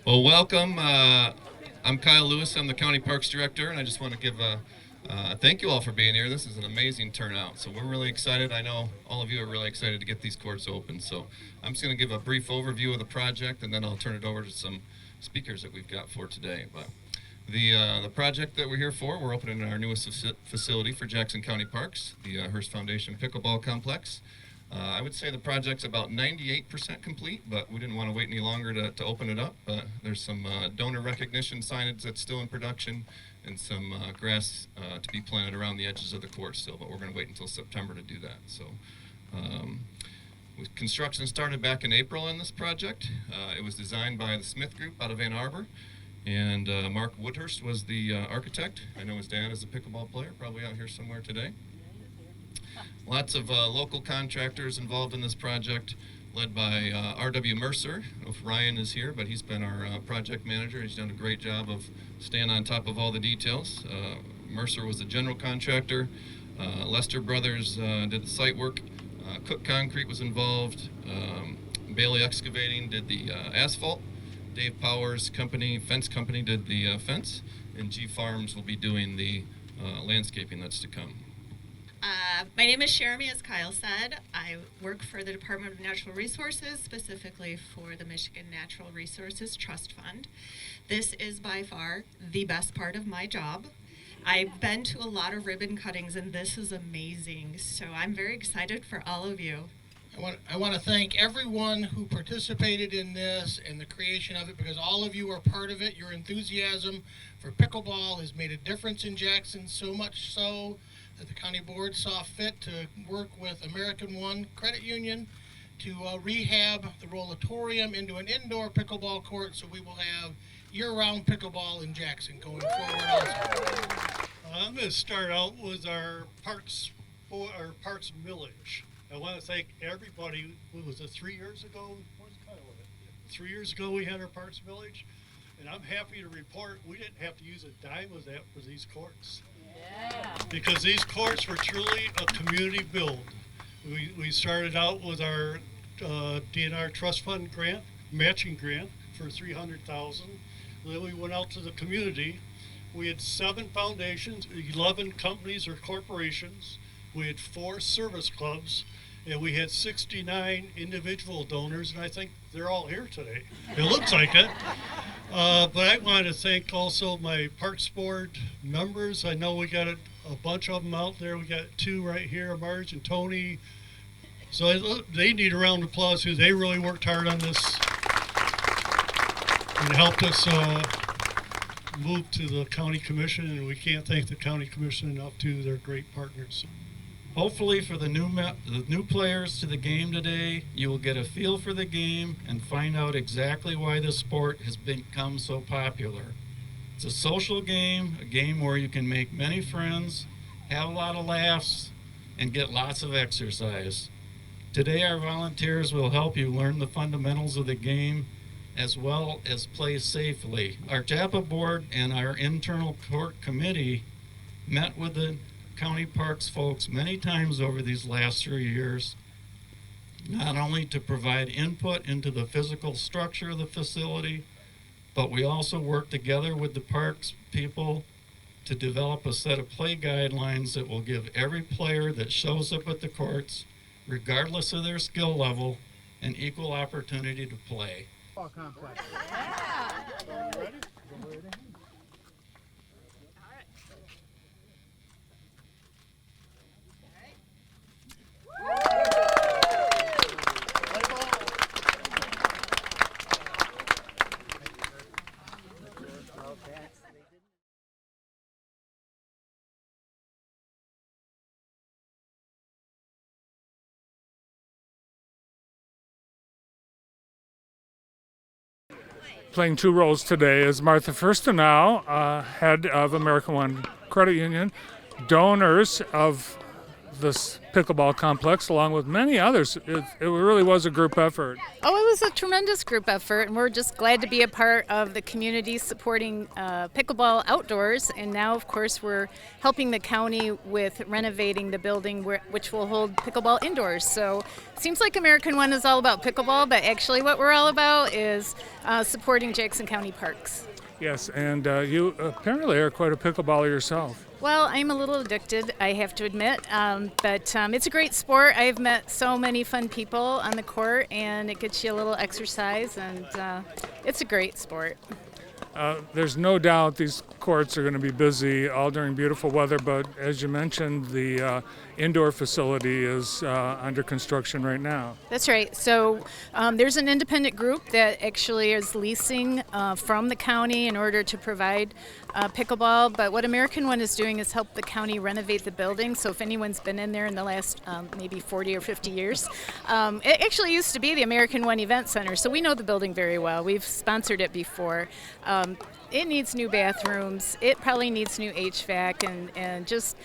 Well, welcome. I'm Kyle Lewis. I'm the County Parks Director, and I just want to give a thank you all for being here. This is an amazing turnout, so we're really excited. I know all of you are really excited to get these courts open. So I'm just going to give a brief overview of the project, and then I'll turn it over to some speakers that we've got for today. But the project that we're here for, we're opening our newest facility for Jackson County Parks, the Hurst Foundation Pickleball Complex. I would say the project's about 98% complete, but we didn't want to wait any longer to open it up. There's some donor recognition signage that's still in production and some grass to be planted around the edges of the court still, but we're going to wait until September to do that. So construction started back in April on this project. It was designed by the Smith Group out of Ann Arbor, and Mark Woodhurst was the architect. I know his dad is a pickleball player, probably out here somewhere today. Lots of local contractors involved in this project, led by R.W. Mercer. I don't know if Ryan is here, but he's been our project manager. He's done a great job of staying on top of all the details. Mercer was the general contractor. Lester Brothers did the site work. Cook Concrete was involved. Bailey Excavating did the asphalt. Dave Powers Company, Fence Company, did the fence. And G Farms will be doing the landscaping that's to come. My name is Jeremy, as Kyle said. I work for the Department of Natural Resources, specifically for the Michigan Natural Resources Trust Fund. This is by far the best part of my job. I've been to a lot of ribbon cuttings, and this is amazing. So I'm very excited for all of you. I want to thank everyone who participated in this and the creation of it, because all of you are part of it. Your enthusiasm for pickleball has made a difference in Jackson, so much so that the county board saw fit to work with American One Credit Union to rehab the Rollatorium into an indoor pickleball court, so we will have year-round pickleball in Jackson going forward also. I'm going to start out with our parks millage. I want to thank everybody. What was it, 3 years ago? Where's Kyle with it? 3 years ago we had our parks village, and I'm happy to report we didn't have to use a dime of that for these courts. Yeah. Because these courts were truly a community build. We started out with our DNR Trust Fund grant, matching grant for $300,000. Then we went out to the community. We had 7 foundations, 11 companies or corporations. We had 4 service clubs, and we had 69 individual donors, and I think they're all here today. It looks like it. But I want to thank also my Parks Board members. I know we got a bunch of them out there. We got 2 right here, Marge and Tony. So they need a round of applause because they really worked hard on this and helped us move to the county commission, and we can't thank the county commission enough too. They're great partners. Hopefully for the new players to the game today, you will get a feel for the game and find out exactly why the sport has become so popular. It's a social game, a game where you can make many friends, have a lot of laughs, and get lots of exercise. Today our volunteers will help you learn the fundamentals of the game as well as play safely. Our TAPA board and our internal court committee met with the county parks folks many times over these last 3 years, not only to provide input into the physical structure of the facility, but we also work together with the parks people to develop a set of play guidelines that will give every player that shows up at the courts, regardless of their skill level, an equal opportunity to play. Playing 2 roles today is Martha Furstenau, head of American One Credit Union, donors of this pickleball complex along with many others. It really was a group effort. Oh, it was a tremendous group effort, and we're just glad to be a part of the community supporting pickleball outdoors. And now, of course, we're helping the county with renovating the building which will hold pickleball indoors. So it seems like American One is all about pickleball, but actually what we're all about is supporting Jackson County parks. Yes, and you apparently are quite a pickleballer yourself. Well, I'm a little addicted, I have to admit, but it's a great sport. I've met so many fun people on the court, and it gets you a little exercise, and it's a great sport. There's no doubt these courts are going to be busy all during beautiful weather, but as you mentioned, the indoor facility is under construction right now. That's right. So there's an independent group that actually is leasing from the county in order to provide pickleball. But what American One is doing is help the county renovate the building. So if anyone's been in there in the last maybe 40 or 50 years, it actually used to be the American One Event Center. So we know the building very well. We've sponsored it before. It needs new bathrooms. It probably needs new HVAC and just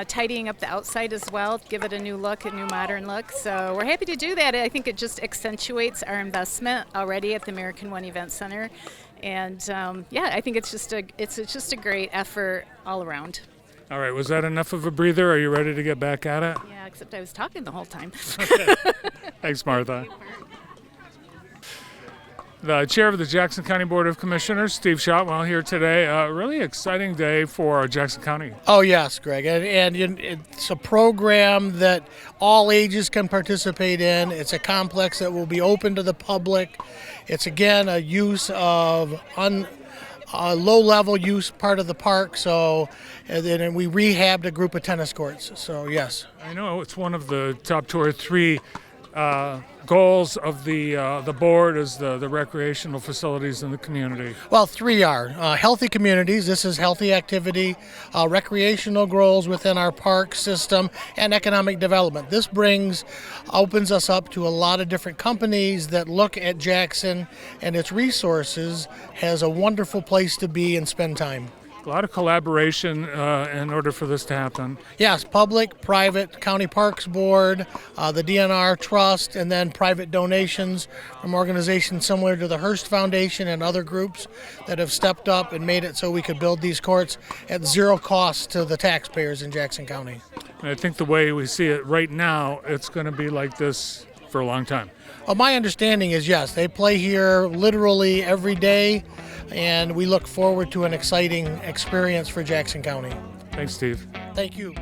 tidying up the outside as well, give it a new look, a new modern look. So we're happy to do that. I think it just accentuates our investment already at the American One Event Center. And I think it's just a great effort all around. All right, was that enough of a breather? Are you ready to get back at it? Yeah, except I was talking the whole time. Thanks, Martha. The chair of the Jackson County Board of Commissioners, Steve Shotwell, here today. A really exciting day for Jackson County. Oh, yes, Greg. And it's a program that all ages can participate in. It's a complex that will be open to the public. It's, again, a use of low-level use part of the park. So, and then we rehabbed a group of tennis courts. So, yes. I know it's one of the top 2 or 3 goals of the board is the recreational facilities in the community. Well, 3 are healthy communities. This is healthy activity, recreational goals within our park system, and economic development. This opens us up to a lot of different companies that look at Jackson and its resources as a wonderful place to be and spend time. A lot of collaboration in order for this to happen. Yes, public, private, County Parks Board, the DNR Trust, and then private donations from organizations similar to the Hurst Foundation and other groups that have stepped up and made it so we could build these courts at zero cost to the taxpayers in Jackson County. And I think the way we see it right now, it's going to be like this for a long time. Well, my understanding is yes, they play here literally every day, and we look forward to an exciting experience for Jackson County. Thanks, Steve. Thank you.